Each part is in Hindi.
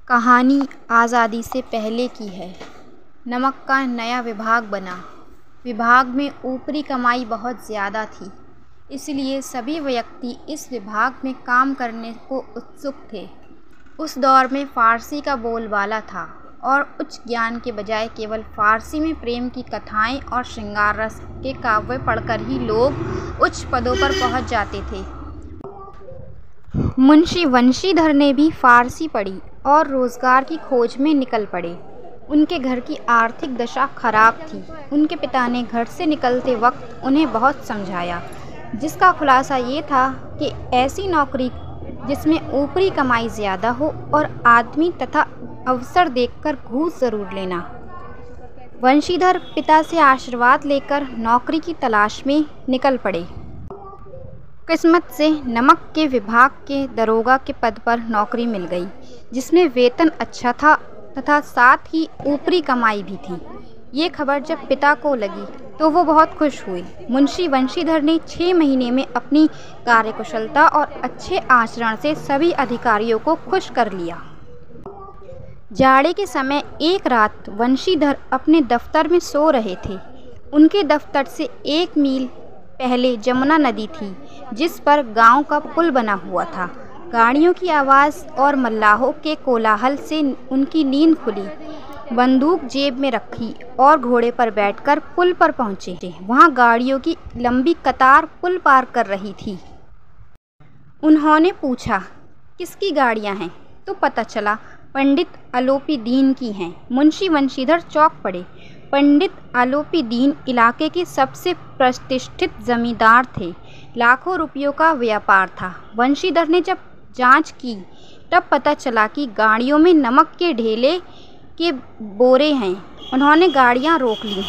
कहानी आज़ादी से पहले की है। नमक का नया विभाग बना। विभाग में ऊपरी कमाई बहुत ज़्यादा थी, इसलिए सभी व्यक्ति इस विभाग में काम करने को उत्सुक थे। उस दौर में फ़ारसी का बोलबाला था और उच्च ज्ञान के बजाय केवल फ़ारसी में प्रेम की कथाएं और श्रृंगार रस के काव्य पढ़कर ही लोग उच्च पदों पर पहुंच जाते थे। मुंशी वंशीधर ने भी फ़ारसी पढ़ी और रोज़गार की खोज में निकल पड़े। उनके घर की आर्थिक दशा खराब थी। उनके पिता ने घर से निकलते वक्त उन्हें बहुत समझाया, जिसका खुलासा ये था कि ऐसी नौकरी जिसमें ऊपरी कमाई ज़्यादा हो और आदमी तथा अवसर देखकर घूस ज़रूर लेना। वंशीधर पिता से आशीर्वाद लेकर नौकरी की तलाश में निकल पड़े। किस्मत से नमक के विभाग के दरोगा के पद पर नौकरी मिल गई, जिसमें वेतन अच्छा था तथा साथ ही ऊपरी कमाई भी थी। ये खबर जब पिता को लगी तो वो बहुत खुश हुए। मुंशी वंशीधर ने 6 महीने में अपनी कार्यकुशलता और अच्छे आचरण से सभी अधिकारियों को खुश कर लिया। जाड़े के समय एक रात वंशीधर अपने दफ्तर में सो रहे थे। उनके दफ्तर से 1 मील पहले जमुना नदी थी, जिस पर गांव का पुल बना हुआ था। गाड़ियों की आवाज़ और मल्लाहों के कोलाहल से उनकी नींद खुली। बंदूक जेब में रखी और घोड़े पर बैठकर पुल पर पहुंचे। वहां गाड़ियों की लंबी कतार पुल पार कर रही थी। उन्होंने पूछा, किसकी गाड़ियां हैं? तो पता चला पंडित आलोपी दीन की हैं। मुंशी वंशीधर चौंक पड़े। पंडित आलोपी दीन इलाके के सबसे प्रतिष्ठित जमींदार थे। लाखों रुपयों का व्यापार था। वंशीधर ने जब जांच की तब पता चला कि गाड़ियों में नमक के ढेले के बोरे हैं। उन्होंने गाड़ियां रोक लीं।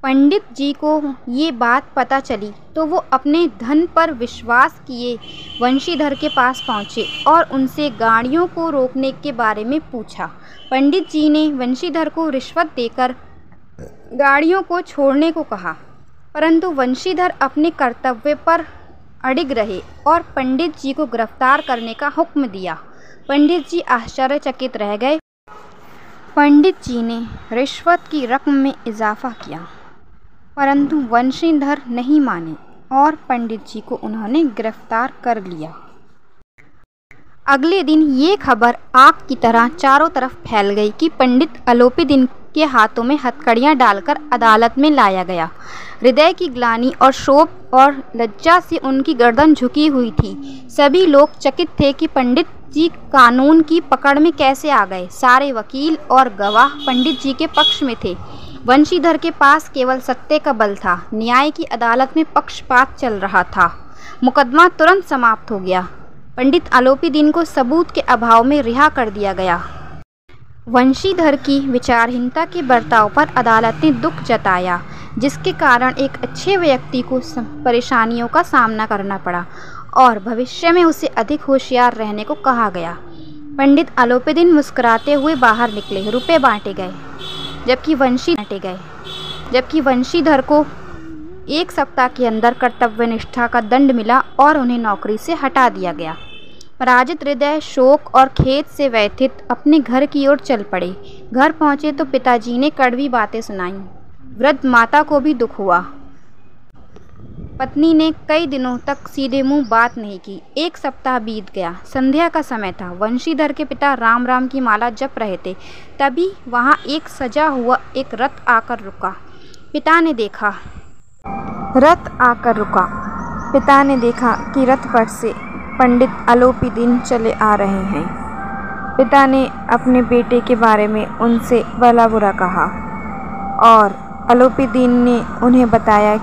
पंडित जी को ये बात पता चली तो वो अपने धन पर विश्वास किए वंशीधर के पास पहुँचे और उनसे गाड़ियों को रोकने के बारे में पूछा। पंडित जी ने वंशीधर को रिश्वत देकर गाड़ियों को छोड़ने को कहा, परंतु वंशीधर अपने कर्तव्य पर अडिग रहे और पंडित जी को गिरफ्तार करने का हुक्म दिया। पंडित जी आश्चर्यचकित रह गए। पंडित जी ने रिश्वत की रकम में इजाफा किया, परंतु वंशीधर नहीं माने और पंडित जी को उन्होंने गिरफ्तार कर लिया। अगले दिन ये खबर आग की तरह चारों तरफ फैल गई कि पंडित आलोपी दीन के हाथों में हथकड़ियां डालकर अदालत में लाया गया। हृदय की ग्लानि और शोक और लज्जा से उनकी गर्दन झुकी हुई थी। सभी लोग चकित थे कि पंडित जी कानून की पकड़ में कैसे आ गए। सारे वकील और गवाह पंडित जी के पक्ष में थे। वंशीधर के पास केवल सत्य का बल था। न्याय की अदालत में पक्षपात चल रहा था। मुकदमा तुरंत समाप्त हो गया। पंडित आलोपी दीन को सबूत के अभाव में रिहा कर दिया गया। वंशीधर की विचारहीनता के बर्ताव पर अदालत ने दुख जताया, जिसके कारण एक अच्छे व्यक्ति को परेशानियों का सामना करना पड़ा और भविष्य में उसे अधिक होशियार रहने को कहा गया। पंडित आलोपी दीन मुस्कुराते हुए बाहर निकले। रुपए बांटे गए, जबकि वंशीधर को 1 सप्ताह के अंदर कर्तव्यनिष्ठा का दंड मिला और उन्हें नौकरी से हटा दिया गया। पराजित हृदय शोक और खेद से व्यथित अपने घर की ओर चल पड़े। घर पहुंचे तो पिताजी ने कड़वी बातें सुनाईं। वृद्ध माता को भी दुख हुआ। पत्नी ने कई दिनों तक सीधे मुंह बात नहीं की। 1 सप्ताह बीत गया। संध्या का समय था। वंशीधर के पिता राम राम की माला जप रहे थे। तभी वहां एक सजा हुआ एक रथ आकर रुका। पिता ने देखा कि रथ पर से पंडित आलोपी दीन चले आ रहे हैं। पिता ने अपने बेटे के बारे में उनसे भला बुरा कहा और आलोपी दीन ने उन्हें बताया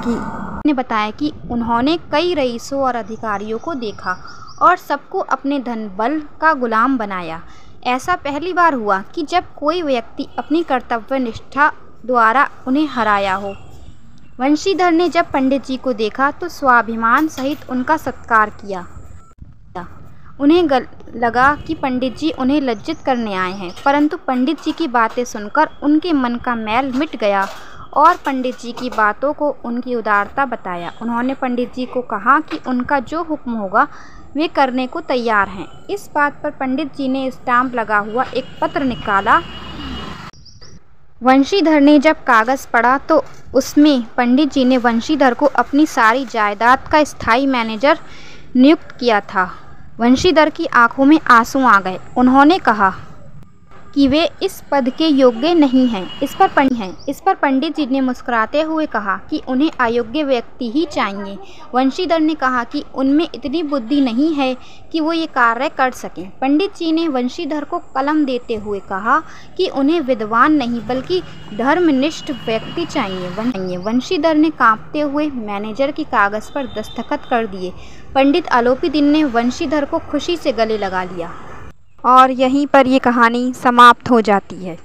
कि उन्होंने कई रईसों और अधिकारियों को देखा और सबको अपने धन बल का गुलाम बनाया। ऐसा पहली बार हुआ कि जब कोई व्यक्ति अपनी कर्तव्य निष्ठा द्वारा उन्हें हराया हो। वंशीधर ने जब पंडित जी को देखा तो स्वाभिमान सहित उनका सत्कार किया। उन्हें लगा कि पंडित जी उन्हें लज्जित करने आए हैं, परंतु पंडित जी की बातें सुनकर उनके मन का मैल मिट गया और पंडित जी की बातों को उनकी उदारता बताया। उन्होंने पंडित जी को कहा कि उनका जो हुक्म होगा वे करने को तैयार हैं। इस बात पर पंडित जी ने स्टाम्प लगा हुआ एक पत्र निकाला। वंशीधर ने जब कागज़ पढ़ा तो उसमें पंडित जी ने वंशीधर को अपनी सारी जायदाद का स्थायी मैनेजर नियुक्त किया था। वंशीधर की आंखों में आंसू आ गए। उन्होंने कहा कि वे इस पद के योग्य नहीं हैं। इस पर पंडित जी ने मुस्कुराते हुए कहा कि उन्हें अयोग्य व्यक्ति ही चाहिए। वंशीधर ने कहा कि उनमें इतनी बुद्धि नहीं है कि वो ये कार्य कर सकें। पंडित जी ने वंशीधर को कलम देते हुए कहा कि उन्हें विद्वान नहीं बल्कि धर्मनिष्ठ व्यक्ति चाहिए। वंशीधर ने कांपते हुए मैनेजर के कागज़ पर दस्तखत कर दिए। पंडित आलोपीदीन ने वंशीधर को खुशी से गले लगा लिया और यहीं पर ये कहानी समाप्त हो जाती है।